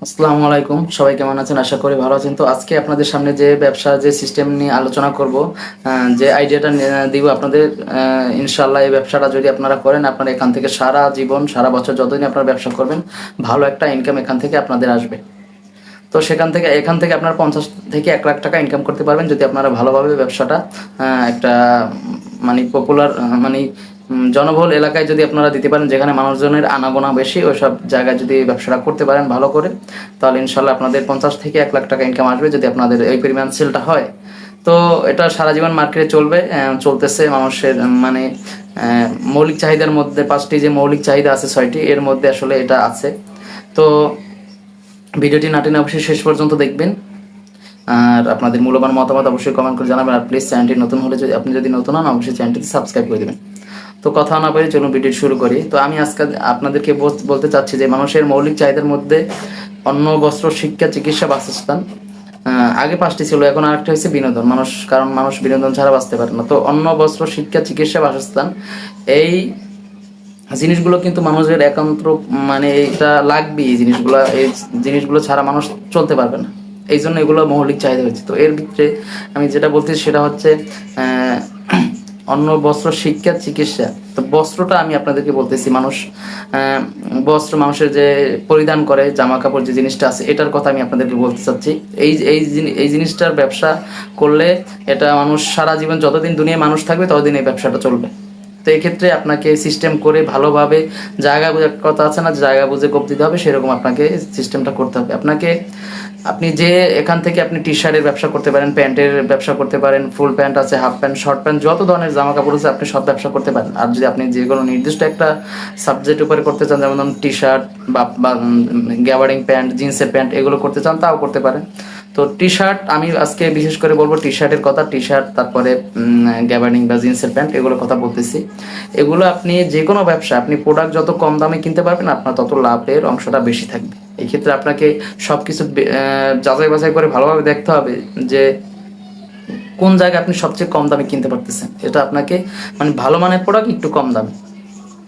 আসসালামু আলাইকুম, সবাই কেমন আছেন? আশা করি ভালো আছেন। তো আজকে আপনাদের সামনে যে ব্যবসার যে সিস্টেম নিয়ে আলোচনা করব, যে আইডিয়াটা দিব আপনাদের, ইনশাল্লাহ এই ব্যবসাটা যদি আপনারা করেন, আপনারা এখান থেকে সারা জীবন সারা বছর যতদিন আপনারা ব্যবসা করবেন, ভালো একটা ইনকাম এখান থেকে আপনাদের আসবে। তো এখান থেকে আপনারা 50 থেকে 1 লাখ টাকা ইনকাম করতে পারবেন যদি আপনারা ভালোভাবে ব্যবসাটা একটা মানে পপুলার মানে জনবহুল এলাকায় যদি আপনারা দিতে পারেন, যেখানে মানুষজনের আনাগোনা বেশি, ওইসব জায়গায় যদি ব্যবসাটা করতে পারেন ভালো করে, তাহলে ইনশাল্লাহ আপনাদের 50 থেকে 1 লাখ টাকা ইনকাম আসবে যদি আপনাদের এই পরিমাণ সেলটা হয়। তো এটা সারা জীবন মার্কেটে চলবে, চলতেছে মানুষের মানে মৌলিক চাহিদার মধ্যে 5টি যে মৌলিক চাহিদা আছে 6টি, এর মধ্যে আসলে এটা আছে। তো ভিডিওটি না টেনে অবশ্যই শেষ পর্যন্ত দেখবেন, আর আপনাদের মূল্যবান মতামত অবশ্যই কমেন্ট করে জানাবেন। আর প্লিজ চ্যানেলটি নতুন হলে, যদি আপনি যদি নতুন হন, অবশ্যই চ্যানেলটি সাবস্ক্রাইব করে দেবেন। তো কথা না বলে চলুন ভিডিও শুরু করি। তো আমি আজকে আপনাদেরকে বলতে চাচ্ছি যে মানুষের মৌলিক চাহিদার মধ্যে অন্ন, বস্ত্র, শিক্ষা, চিকিৎসা, বাসস্থান, আগে 5টি ছিল, এখন আরেকটা হচ্ছে বিনোদন। কারণ মানুষ বিনোদন ছাড়া বাঁচতে পারে না। তো অন্ন, বস্ত্র, শিক্ষা, চিকিৎসা, বাসস্থান, এই জিনিসগুলো কিন্তু মানুষের একান্ত মানে এটা লাগবে। এই জিনিসগুলো ছাড়া মানুষ চলতে পারবে না। এই জন্য এগুলো মৌলিক চাহিদা হচ্ছে। তো এর ভিতরে আমি যেটা বলতেছি সেটা হচ্ছে আহ, অন্ন, বস্ত্র, শিক্ষা, চিকিৎসা। তো বস্ত্রটা আমি আপনাদেরকে বলতেছি, বস্ত্র মানুষের যে পরিধান করে জামা কাপড়, যে জিনিসটা আছে, এটার কথা আমি আপনাদেরকে বলতে চাচ্ছি। এই জিনিসটার ব্যবসা করলে এটা মানুষ সারা জীবন যতদিন দুনিয়ায় মানুষ থাকবে ততদিন এই ব্যবসাটা চলবে। তো এক্ষেত্রে আপনাকে সিস্টেম করে ভালোভাবে, জায়গা বুঝে কথা আছে না, জায়গা বুঝে কোপ দিতে হবে, সেরকম আপনাকে সিস্টেমটা করতে হবে। আপনি যে এখান থেকে আপনি টি শার্টের ব্যবসা করতে পারেন, প্যান্টের ব্যবসা করতে পারেন, ফুল প্যান্ট আছে, হাফ প্যান্ট, শর্ট প্যান্ট, যত ধরনের জামা কাপড় আছে আপনি সব ব্যবসা করতে পারেন। আর যদি আপনি যে কোনো নির্দিষ্ট একটা সাবজেক্ট উপরে করতে চান, যেমন ধরুন টি শার্ট বা গ্যাবার্ডিং প্যান্ট, জিন্সের প্যান্ট, এগুলো করতে চান, তাও করতে পারেন। তো টি শার্ট আমি আজকে বিশেষ করে বলবো, টি শার্টের কথা। টি শার্ট, তারপরে গ্যাবার্ডিং বা জিন্সের প্যান্ট, এগুলোর কথা বলতেছি। এগুলো আপনি যে কোনো ব্যবসা, আপনি প্রোডাক্ট যত কম দামে কিনতে পারবেন, আপনার তত লাভের অংশটা বেশি থাকবে। এই ক্ষেত্রে আপনাকে সব কিছু যাচাই বাছাই করে ভালোভাবে দেখতে হবে যে কোন জায়গায় আপনি সবচেয়ে কম দামে কিনতে পারতেছেন। এটা আপনাকে মানে ভালো মানের প্রোডাক্ট একটু কম দামে,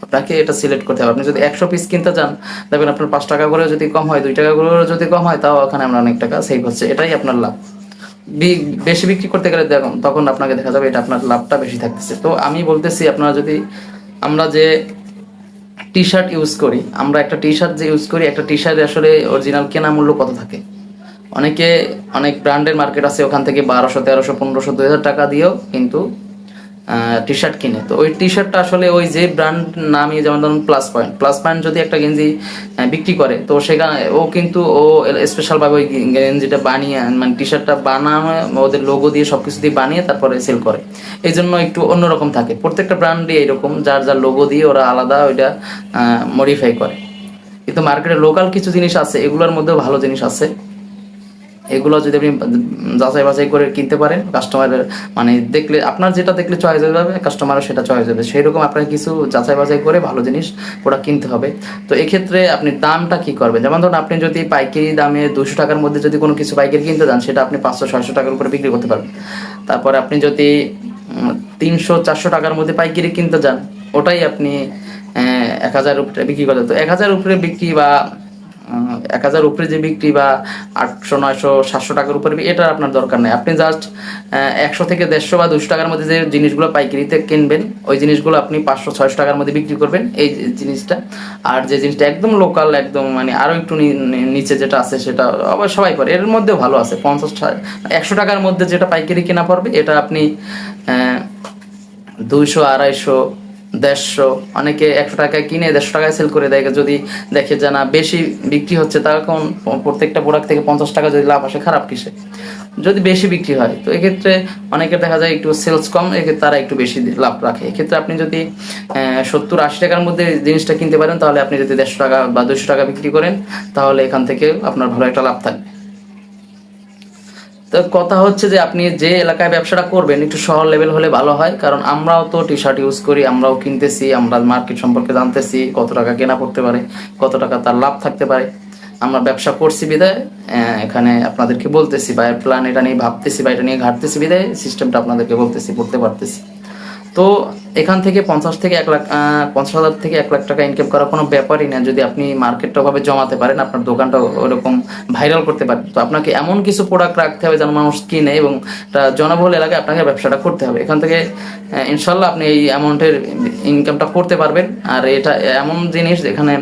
আপনাকে এটা সিলেক্ট করতে হবে। আপনি যদি 100 পিস কিনতে চান, দেখবেন আপনার 5 টাকা করে যদি কম হয়, 2 টাকা করে যদি কম হয়, তাও ওখানে আমরা অনেক টাকা সেভ হচ্ছে, এটাই আপনার লাভ। বেশি বিক্রি করতে গেলে দেখুন, তখন আপনাকে দেখা যাবে এটা আপনার লাভটা বেশি থাকতেছে। তো আমি বলতেছি, আপনারা যদি, আমরা যে টি শার্ট ইউজ করি, আমরা একটা টি শার্ট যে ইউজ করি, একটা টি শার্টের আসলে অরিজিনাল কেনা মূল্য কত থাকে? অনেক ব্র্যান্ডের মার্কেট আছে, ওখান থেকে 1200, 1300, 1500, 2000 টাকা দিয়েও কিন্তু টি শার্ট কিনে। তো ওই টি শার্টটা আসলে ওই যে ব্র্যান্ড নামই, যেমন ধরুন প্লাস পয়েন্ট যদি একটা গেঞ্জি বিক্রি করে, তো সেখানে ও স্পেশালভাবে ওই গেঞ্জিটা বানিয়ে, মানে টি শার্টটা বানানো ওদের লোগো দিয়ে সবকিছু দিয়ে বানিয়ে তারপরে সেল করে। এই জন্য একটু অন্যরকম থাকে। প্রত্যেকটা ব্র্যান্ডই এইরকম, যার যার লোগো দিয়ে ওরা আলাদা ওইটা মডিফাই করে। কিন্তু মার্কেটে লোকাল কিছু জিনিস আছে, এগুলোর মধ্যেও ভালো জিনিস আছে। এগুলো যদি আপনি যাচাই বাছাই করে কিনতে পারেন, কাস্টমারের মানে দেখলে, আপনার যেটা দেখলে চয়েস হয়ে যাবে, কাস্টমারও সেটা চয়েস হবে, সেই রকম আপনাকে কিছু যাচাই বাছাই করে ভালো জিনিস প্রোডাক্ট কিনতে হবে। তো এক্ষেত্রে আপনি দামটা কি করবেন, যেমন ধরুন আপনি যদি পাইকারি দামে 200 টাকার মধ্যে যদি কোনো কিছু পাইকারি কিনতে যান, সেটা আপনি 500-600 টাকার উপরে বিক্রি করতে পারবেন। তারপরে আপনি যদি 300-400 টাকার মধ্যে পাইকারি কিনতে যান, ওটাই আপনি 1000 উপরে বিক্রি করতে। তো 1000 উপরে বিক্রি বা 1000 উপরে যে বিক্রি, বা 800, 900, 700 টাকার উপরে, এটা আপনার দরকার নেই। আপনি জাস্ট 100 থেকে 150 বা 200 টাকার মধ্যে যে জিনিসগুলো পাইকারিতে কিনবেন, ওই জিনিসগুলো আপনি 500-600 টাকার মধ্যে বিক্রি করবেন, এই জিনিসটা। আর যে জিনিসটা একদম লোকাল, একদম মানে আরো একটু নিচে যেটা আছে, সেটা আবার সবাই করে, এর মধ্যেও ভালো আছে, 50-100 টাকার মধ্যে যেটা পাইকারি কেনা পড়বে, এটা আপনি 200, 250, 150, অনেকে 100 টাকায় কিনে 150 টাকায় সেল করে দেয়। যদি দেখে যে না বেশি বিক্রি হচ্ছে, তখন প্রত্যেকটা প্রোডাক্ট থেকে 50 টাকা যদি লাভ আসে, খারাপ কিসে? যদি বেশি বিক্রি হয়, তো এক্ষেত্রে অনেকের দেখা যায় একটু সেলস কম, এক্ষেত্রে তারা একটু বেশি লাভ রাখে। এক্ষেত্রে আপনি যদি 70-80 টাকার মধ্যে জিনিসটা কিনতে পারেন, তাহলে আপনি যদি 150 টাকা বা 200 টাকা বিক্রি করেন, তাহলে এখান থেকে আপনার ভালো একটা লাভ থাকবে। তো কথা হচ্ছে যে আপনি যে এলাকায় ব্যবসাটা করবেন, একটু শহর লেভেল হলে ভালো হয়। কারণ আমরাও তো টি শার্ট ইউজ করি, আমরাও কিনতেছি, আমরা মার্কেট সম্পর্কে জানতেছি, কত টাকা কেনা পড়তে পারে, কত টাকা তার লাভ থাকতে পারে। আমরা ব্যবসা করছি বিদায় এখানে আপনাদেরকে বলতেছি, বা প্ল্যান এটা নিয়ে ভাবতেছি, বা এটা নিয়ে ঘাটতেছি বিদায় সিস্টেমটা আপনাদেরকে বলতেছি, করতে পারতেছি। তো এখান থেকে 50,000 থেকে 1 লাখ টাকা ইনকাম করা কোনো ব্যাপারই না, যদি আপনি মার্কেটটা ভাবে জমাতে পারেন, আপনার দোকানটা ওরকম ভাইরাল করতে পারেন। তো আপনাকে এমন কিছু প্রোডাক্ট রাখতে হবে যেন মানুষ কিনে, এবং জনবহুল এলাকায় আপনাকে ব্যবসাটা করতে হবে। এখান থেকে ইনশাল্লাহ আপনি এই অ্যামাউন্টের ইনকামটা করতে পারবেন। আর এটা এমন জিনিস যেখানে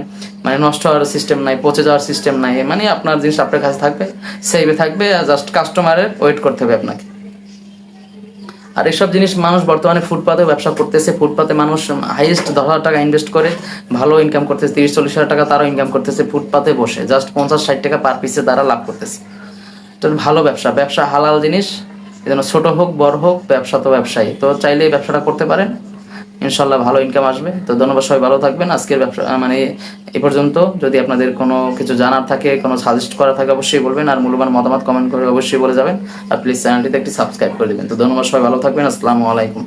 মানে নষ্ট হওয়ার সিস্টেম নাই, পচে যাওয়ার সিস্টেম নাই, মানে আপনার জিনিস আপনার কাছে থাকবে, সেভে থাকবে, জাস্ট কাস্টমারের ওয়েট করতে হবে আপনাকে। আর এসব জিনিস মানুষ বর্তমানে ফুটপাতে ব্যবসা করতেছে। ফুটপাতে মানুষ হাইয়েস্ট 10,000 টাকা ইনভেস্ট করে ভালো ইনকাম করতেছে, 30-40 হাজার টাকা তারাও ইনকাম করতেছে ফুটপাতে বসে, জাস্ট 50-60 টাকা পার পিসে তারা লাভ করতেছে। তো ভালো ব্যবসা, ব্যবসা হালাল জিনিস, এজন্য ছোট হোক বড় হোক, ব্যবসা তো ব্যবসায়ী, তো চাইলে এই ব্যবসাটা করতে পারেন, ইনশাল্লাহ ভালো ইনকাম আসবে। তো ধন্যবাদ, সবাই ভালো থাকবেন। আজকের ব্যবসা মানে এই পর্যন্ত। যদি আপনাদের কোনো কিছু জানার থাকে, কোনো সাজেস্ট করা থাকে, অবশ্যই বলবেন। আর মূল্যবান মতামত কমেন্ট করে অবশ্যই বলে যাবেন। আর প্লিজ চ্যানেলটিতে একটি সাবস্ক্রাইব করে দেবেন। তো ধন্যবাদ, সবাই ভালো থাকবেন। আসসালামু আলাইকুম।